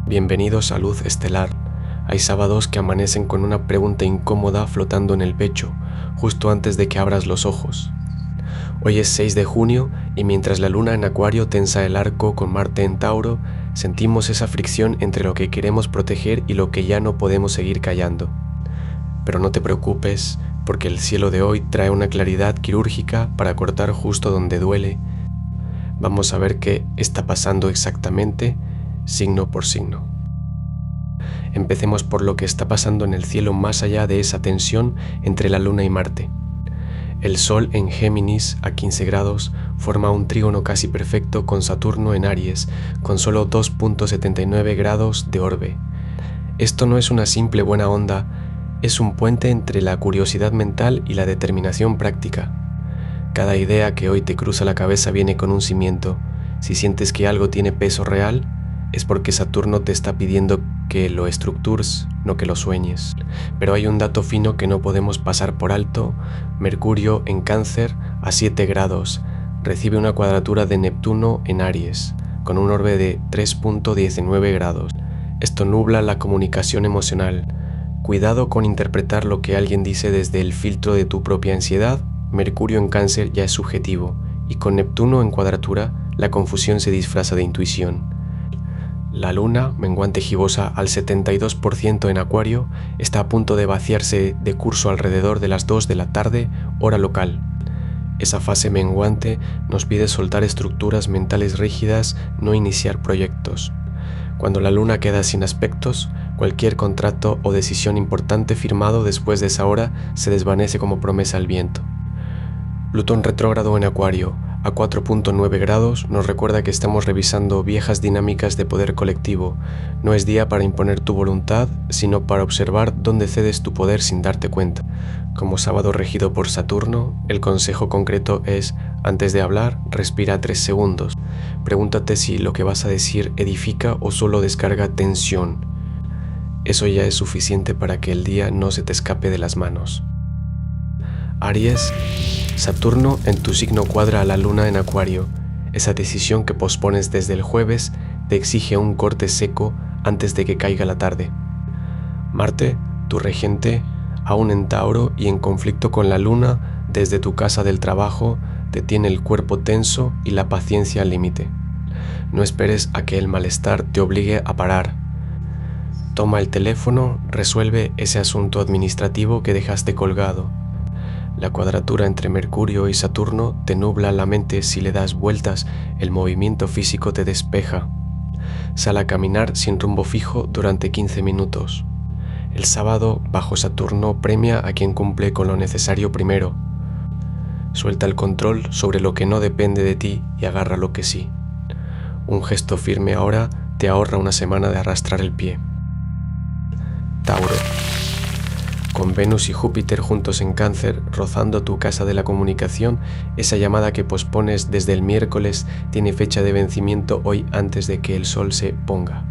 Bienvenidos a Luz Estelar. Hay sábados que amanecen con una pregunta incómoda flotando en el pecho, justo antes de que abras los ojos. Hoy es 6 de junio y mientras la luna en Acuario tensa el arco con Marte en Tauro, sentimos esa fricción entre lo que queremos proteger y lo que ya no podemos seguir callando. Pero no te preocupes, porque el cielo de hoy trae una claridad quirúrgica para cortar justo donde duele. Vamos a ver qué está pasando exactamente, signo por signo. Empecemos por lo que está pasando en el cielo más allá de esa tensión entre la Luna y Marte. El Sol en Géminis a 15 grados forma un trígono casi perfecto con Saturno en Aries, con solo 2.79 grados de orbe. Esto no es una simple buena onda, es un puente entre la curiosidad mental y la determinación práctica. Cada idea que hoy te cruza la cabeza viene con un cimiento. Si sientes que algo tiene peso real, es porque Saturno te está pidiendo que lo estructures, no que lo sueñes. Pero hay un dato fino que no podemos pasar por alto. Mercurio en Cáncer a 7 grados recibe una cuadratura de Neptuno en Aries, con un orbe de 3.19 grados. Esto nubla la comunicación emocional. Cuidado con interpretar lo que alguien dice desde el filtro de tu propia ansiedad. Mercurio en Cáncer ya es subjetivo, y con Neptuno en cuadratura, la confusión se disfraza de intuición. La luna, menguante gibosa al 72% en Acuario, está a punto de vaciarse de curso alrededor de las 2 de la tarde, hora local. Esa fase menguante nos pide soltar estructuras mentales rígidas, no iniciar proyectos. Cuando la luna queda sin aspectos, cualquier contrato o decisión importante firmado después de esa hora se desvanece como promesa al viento. Plutón retrógrado en Acuario, a 4.9 grados, nos recuerda que estamos revisando viejas dinámicas de poder colectivo. No es día para imponer tu voluntad, sino para observar dónde cedes tu poder sin darte cuenta. Como sábado regido por Saturno, el consejo concreto es, antes de hablar, respira 3 segundos. Pregúntate si lo que vas a decir edifica o solo descarga tensión. Eso ya es suficiente para que el día no se te escape de las manos. Aries, Saturno en tu signo cuadra a la luna en Acuario. Esa decisión que pospones desde el jueves te exige un corte seco antes de que caiga la tarde. Marte, tu regente, aún en Tauro y en conflicto con la luna, desde tu casa del trabajo, te tiene el cuerpo tenso y la paciencia al límite. No esperes a que el malestar te obligue a parar. Toma el teléfono, resuelve ese asunto administrativo que dejaste colgado. La cuadratura entre Mercurio y Saturno te nubla la mente. Si le das vueltas, el movimiento físico te despeja. Sal a caminar sin rumbo fijo durante 15 minutos. El sábado, bajo Saturno, premia a quien cumple con lo necesario primero. Suelta el control sobre lo que no depende de ti y agarra lo que sí. Un gesto firme ahora te ahorra una semana de arrastrar el pie. Tauro. Con Venus y Júpiter juntos en Cáncer, rozando tu casa de la comunicación, esa llamada que pospones desde el miércoles tiene fecha de vencimiento hoy antes de que el sol se ponga.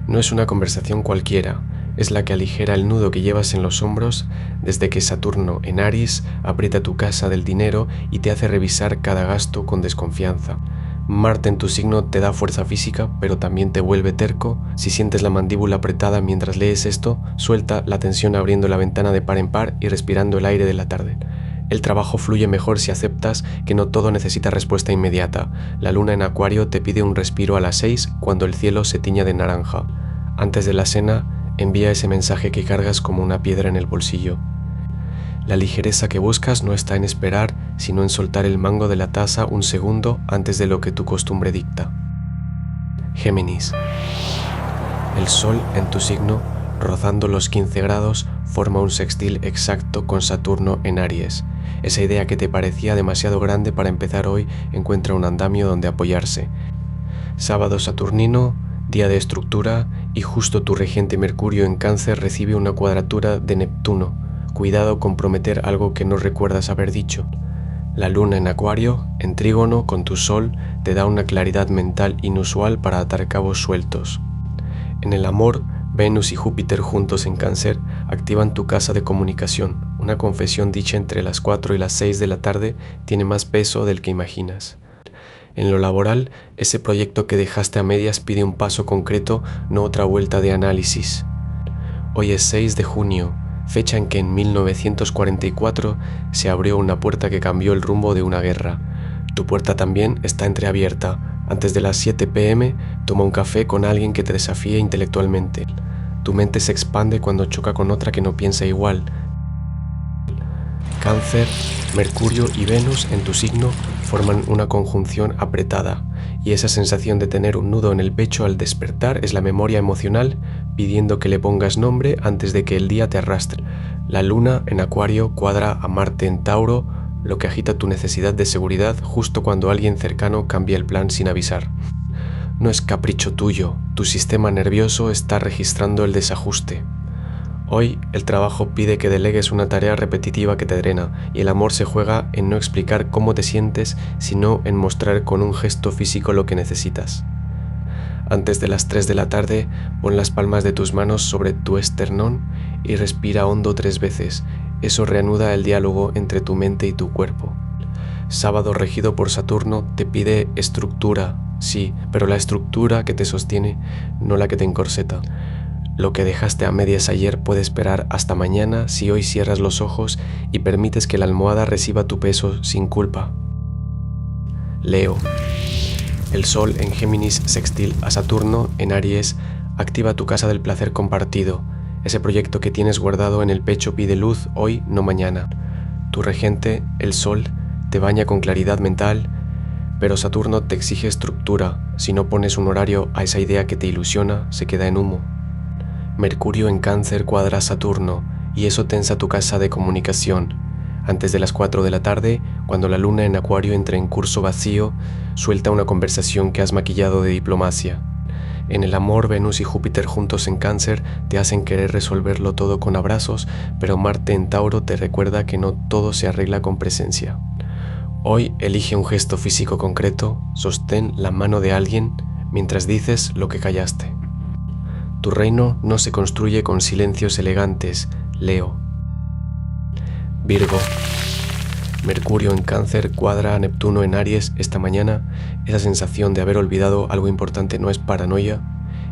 No es una conversación cualquiera, es la que aligera el nudo que llevas en los hombros desde que Saturno en Aries aprieta tu casa del dinero y te hace revisar cada gasto con desconfianza. Marte en tu signo te da fuerza física, pero también te vuelve terco. Si sientes la mandíbula apretada mientras lees esto, suelta la tensión abriendo la ventana de par en par y respirando el aire de la tarde. El trabajo fluye mejor si aceptas que no todo necesita respuesta inmediata. La luna en Acuario te pide un respiro a las 6 cuando el cielo se tiña de naranja. Antes de la cena, envía ese mensaje que cargas como una piedra en el bolsillo. La ligereza que buscas no está en esperar, sino en soltar el mango de la taza un segundo antes de lo que tu costumbre dicta. Géminis. El Sol en tu signo, rozando los 15 grados, forma un sextil exacto con Saturno en Aries. Esa idea que te parecía demasiado grande para empezar hoy encuentra un andamio donde apoyarse. Sábado saturnino, día de estructura, y justo tu regente Mercurio en Cáncer recibe una cuadratura de Neptuno. Cuidado con prometer algo que no recuerdas haber dicho. La luna en Acuario, en trígono con tu sol, te da una claridad mental inusual para atar cabos sueltos. En el amor, Venus y Júpiter juntos en Cáncer activan tu casa de comunicación. Una confesión dicha entre las 4 y las 6 de la tarde tiene más peso del que imaginas. En lo laboral, ese proyecto que dejaste a medias pide un paso concreto, no otra vuelta de análisis. Hoy es 6 de junio, fecha en que en 1944 se abrió una puerta que cambió el rumbo de una guerra. Tu puerta también está entreabierta. Antes de las 7 p.m, toma un café con alguien que te desafíe intelectualmente. Tu mente se expande cuando choca con otra que no piensa igual. Cáncer, Mercurio y Venus en tu signo forman una conjunción apretada, y esa sensación de tener un nudo en el pecho al despertar es la memoria emocional pidiendo que le pongas nombre antes de que el día te arrastre. La luna en Acuario cuadra a Marte en Tauro, lo que agita tu necesidad de seguridad justo cuando alguien cercano cambia el plan sin avisar. No es capricho tuyo, tu sistema nervioso está registrando el desajuste. Hoy el trabajo pide que delegues una tarea repetitiva que te drena, y el amor se juega en no explicar cómo te sientes, sino en mostrar con un gesto físico lo que necesitas. Antes de las 3 de la tarde, pon las palmas de tus manos sobre tu esternón y respira hondo 3 veces. Eso reanuda el diálogo entre tu mente y tu cuerpo. Sábado regido por Saturno te pide estructura, sí, pero la estructura que te sostiene, no la que te encorseta. Lo que dejaste a medias ayer puede esperar hasta mañana si hoy cierras los ojos y permites que la almohada reciba tu peso sin culpa. Leo. El Sol en Géminis sextil a Saturno en Aries activa tu casa del placer compartido. Ese proyecto que tienes guardado en el pecho pide luz hoy, no mañana. Tu regente, el Sol, te baña con claridad mental, pero Saturno te exige estructura. Si no pones un horario a esa idea que te ilusiona, se queda en humo. Mercurio en Cáncer cuadra a Saturno, y eso tensa tu casa de comunicación. Antes de las 4 de la tarde, cuando la luna en Acuario entra en curso vacío, suelta una conversación que has maquillado de diplomacia. En el amor, Venus y Júpiter juntos en Cáncer te hacen querer resolverlo todo con abrazos, pero Marte en Tauro te recuerda que no todo se arregla con presencia. Hoy elige un gesto físico concreto, sostén la mano de alguien mientras dices lo que callaste. Tu reino no se construye con silencios elegantes, Leo. Virgo. Mercurio en Cáncer cuadra a Neptuno en Aries esta mañana. Esa sensación de haber olvidado algo importante no es paranoia,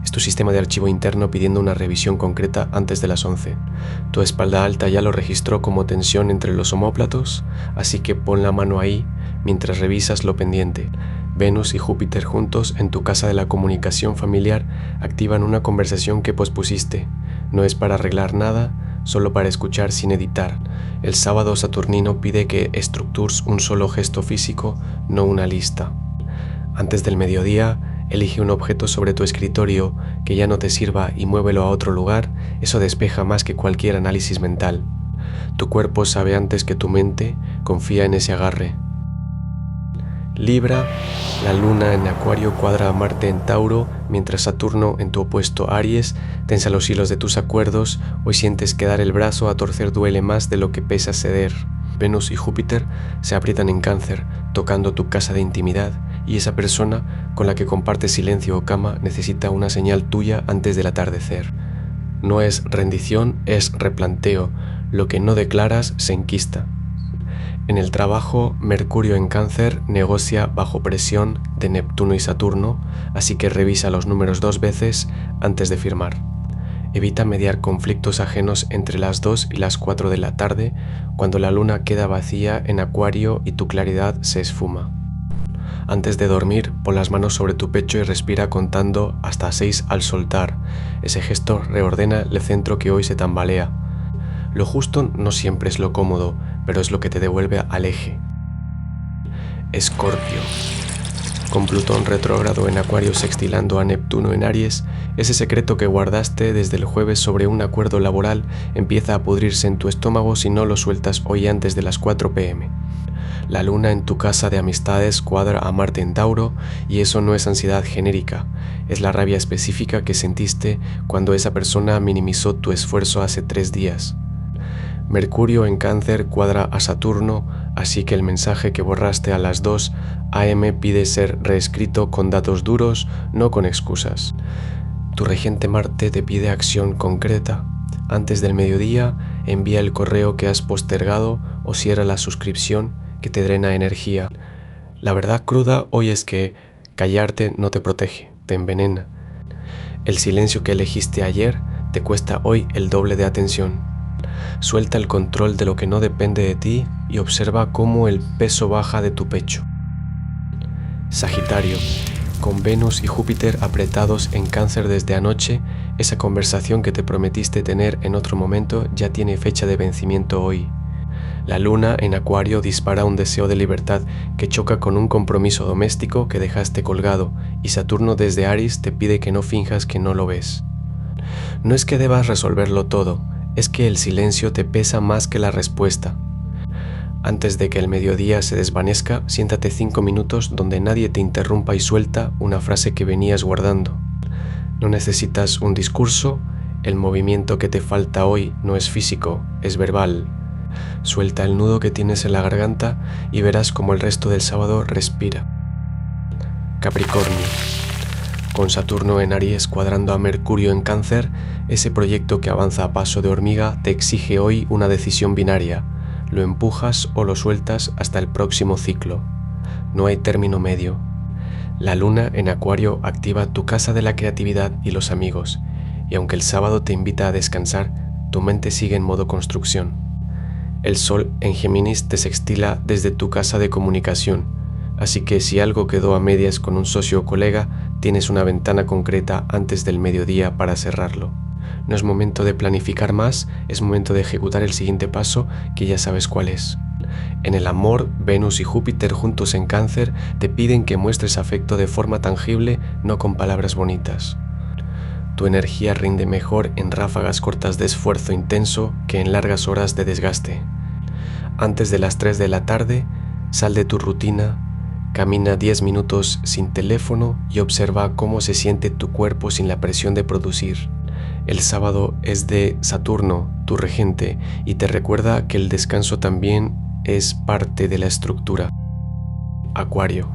es tu sistema de archivo interno pidiendo una revisión concreta antes de las 11. Tu espalda alta ya lo registró como tensión entre los omóplatos, así que pon la mano ahí mientras revisas lo pendiente. Venus y Júpiter juntos en tu casa de la comunicación familiar activan una conversación que pospusiste. No es para arreglar nada, solo para escuchar sin editar. El sábado saturnino pide que estructures un solo gesto físico, no una lista. Antes del mediodía, elige un objeto sobre tu escritorio que ya no te sirva y muévelo a otro lugar. Eso despeja más que cualquier análisis mental. Tu cuerpo sabe antes que tu mente, confía en ese agarre. Libra, la luna en Acuario cuadra a Marte en Tauro, mientras Saturno en tu opuesto Aries tensa los hilos de tus acuerdos. Hoy sientes que dar el brazo a torcer duele más de lo que pesa ceder. Venus y Júpiter se aprietan en Cáncer, tocando tu casa de intimidad, y esa persona con la que compartes silencio o cama necesita una señal tuya antes del atardecer. No es rendición, es replanteo. Lo que no declaras se enquista. En el trabajo, Mercurio en Cáncer negocia bajo presión de Neptuno y Saturno, así que revisa los números 2 veces antes de firmar. Evita mediar conflictos ajenos entre las 2 y las 4 de la tarde, cuando la luna queda vacía en Acuario y tu claridad se esfuma. Antes de dormir, pon las manos sobre tu pecho y respira contando hasta 6 al soltar. Ese gesto reordena el centro que hoy se tambalea. Lo justo no siempre es lo cómodo, pero es lo que te devuelve al eje. Escorpio. Con Plutón retrógrado en Acuario sextilando a Neptuno en Aries, ese secreto que guardaste desde el jueves sobre un acuerdo laboral empieza a pudrirse en tu estómago si no lo sueltas hoy antes de las 4 p.m. La luna en tu casa de amistades cuadra a Marte en Tauro, y eso no es ansiedad genérica, es la rabia específica que sentiste cuando esa persona minimizó tu esfuerzo hace 3 días. Mercurio en Cáncer cuadra a Saturno, así que el mensaje que borraste a las 2 a.m. pide ser reescrito con datos duros, no con excusas. Tu regente Marte te pide acción concreta. Antes del mediodía, envía el correo que has postergado o cierra la suscripción que te drena energía. La verdad cruda hoy es que callarte no te protege, te envenena. El silencio que elegiste ayer te cuesta hoy el doble de atención. Suelta el control de lo que no depende de ti y observa cómo el peso baja de tu pecho. Sagitario, con Venus y Júpiter apretados en Cáncer desde anoche, esa conversación que te prometiste tener en otro momento ya tiene fecha de vencimiento hoy. La luna en Acuario dispara un deseo de libertad que choca con un compromiso doméstico que dejaste colgado, y Saturno desde Aries te pide que no finjas que no lo ves. No es que debas resolverlo todo, es que el silencio te pesa más que la respuesta. Antes de que el mediodía se desvanezca, siéntate 5 minutos donde nadie te interrumpa y suelta una frase que venías guardando. No necesitas un discurso, el movimiento que te falta hoy no es físico, es verbal. Suelta el nudo que tienes en la garganta y verás como el resto del sábado respira. Capricornio, con Saturno en Aries cuadrando a Mercurio en Cáncer, ese proyecto que avanza a paso de hormiga te exige hoy una decisión binaria. Lo empujas o lo sueltas hasta el próximo ciclo. No hay término medio. La luna en Acuario activa tu casa de la creatividad y los amigos, y aunque el sábado te invita a descansar, tu mente sigue en modo construcción. El sol en Géminis te sextila desde tu casa de comunicación, así que si algo quedó a medias con un socio o colega, tienes una ventana concreta antes del mediodía para cerrarlo. No es momento de planificar más, es momento de ejecutar el siguiente paso que ya sabes cuál es. En el amor, Venus y Júpiter juntos en Cáncer te piden que muestres afecto de forma tangible, no con palabras bonitas. Tu energía rinde mejor en ráfagas cortas de esfuerzo intenso que en largas horas de desgaste. Antes de las 3 de la tarde, sal de tu rutina, camina 10 minutos sin teléfono y observa cómo se siente tu cuerpo sin la presión de producir. El sábado es de Saturno, tu regente, y te recuerda que el descanso también es parte de la estructura. Acuario,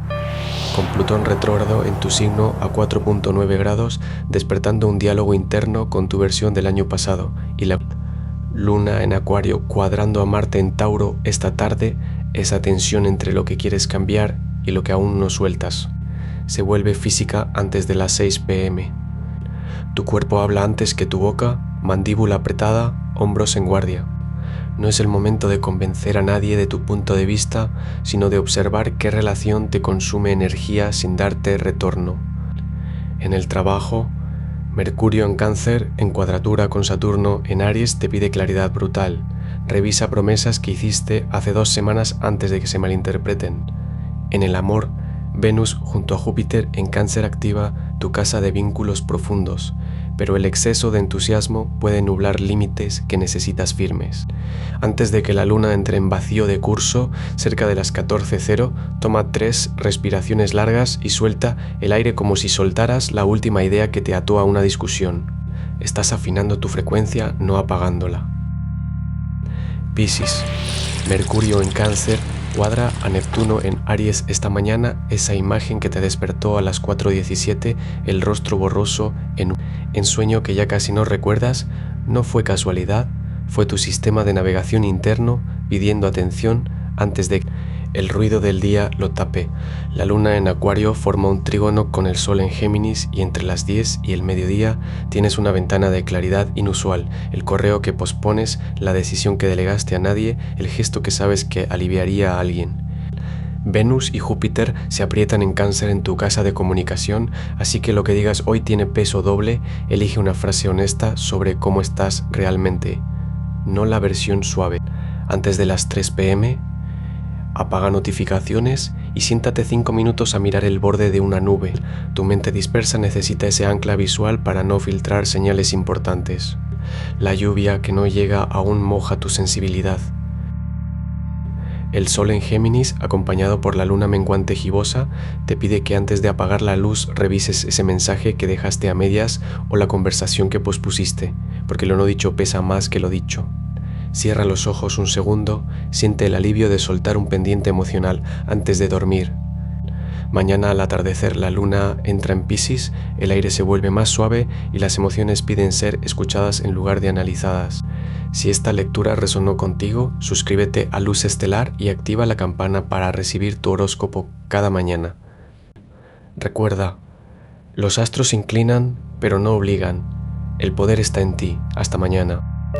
con Plutón retrógrado en tu signo a 4.9 grados, despertando un diálogo interno con tu versión del año pasado, y la luna en Acuario cuadrando a Marte en Tauro esta tarde, esa tensión entre lo que quieres cambiar y lo que aún no sueltas. Se vuelve física antes de las 6 p.m. Tu cuerpo habla antes que tu boca, mandíbula apretada, hombros en guardia. No es el momento de convencer a nadie de tu punto de vista, sino de observar qué relación te consume energía sin darte retorno. En el trabajo, Mercurio en Cáncer, en cuadratura con Saturno en Aries, te pide claridad brutal. Revisa promesas que hiciste hace 2 semanas antes de que se malinterpreten. En el amor, Venus junto a Júpiter en Cáncer activa tu casa de vínculos profundos, pero el exceso de entusiasmo puede nublar límites que necesitas firmes. Antes de que la luna entre en vacío de curso, cerca de las 14:00, toma 3 respiraciones largas y suelta el aire como si soltaras la última idea que te ató a una discusión. Estás afinando tu frecuencia, no apagándola. Piscis, Mercurio en Cáncer cuadra a Neptuno en Aries esta mañana, esa imagen que te despertó a las 4:17, el rostro borroso en sueño que ya casi no recuerdas, no fue casualidad, fue tu sistema de navegación interno pidiendo atención antes de que el ruido del día lo tape. La luna en Acuario forma un trígono con el sol en Géminis y entre las 10 y el mediodía tienes una ventana de claridad inusual, el correo que pospones, la decisión que delegaste a nadie, el gesto que sabes que aliviaría a alguien. Venus y Júpiter se aprietan en Cáncer en tu casa de comunicación, así que lo que digas hoy tiene peso doble. Elige una frase honesta sobre cómo estás realmente, no la versión suave. Antes de las 3 p.m, apaga notificaciones y siéntate 5 minutos a mirar el borde de una nube. Tu mente dispersa necesita ese ancla visual para no filtrar señales importantes. La lluvia que no llega aún moja tu sensibilidad. El sol en Géminis, acompañado por la luna menguante gibosa, te pide que antes de apagar la luz revises ese mensaje que dejaste a medias o la conversación que pospusiste, porque lo no dicho pesa más que lo dicho. Cierra los ojos un segundo, siente el alivio de soltar un pendiente emocional antes de dormir. Mañana al atardecer la luna entra en Piscis, el aire se vuelve más suave y las emociones piden ser escuchadas en lugar de analizadas. Si esta lectura resonó contigo, suscríbete a Luz Estelar y activa la campana para recibir tu horóscopo cada mañana. Recuerda, los astros se inclinan, pero no obligan. El poder está en ti. Hasta mañana.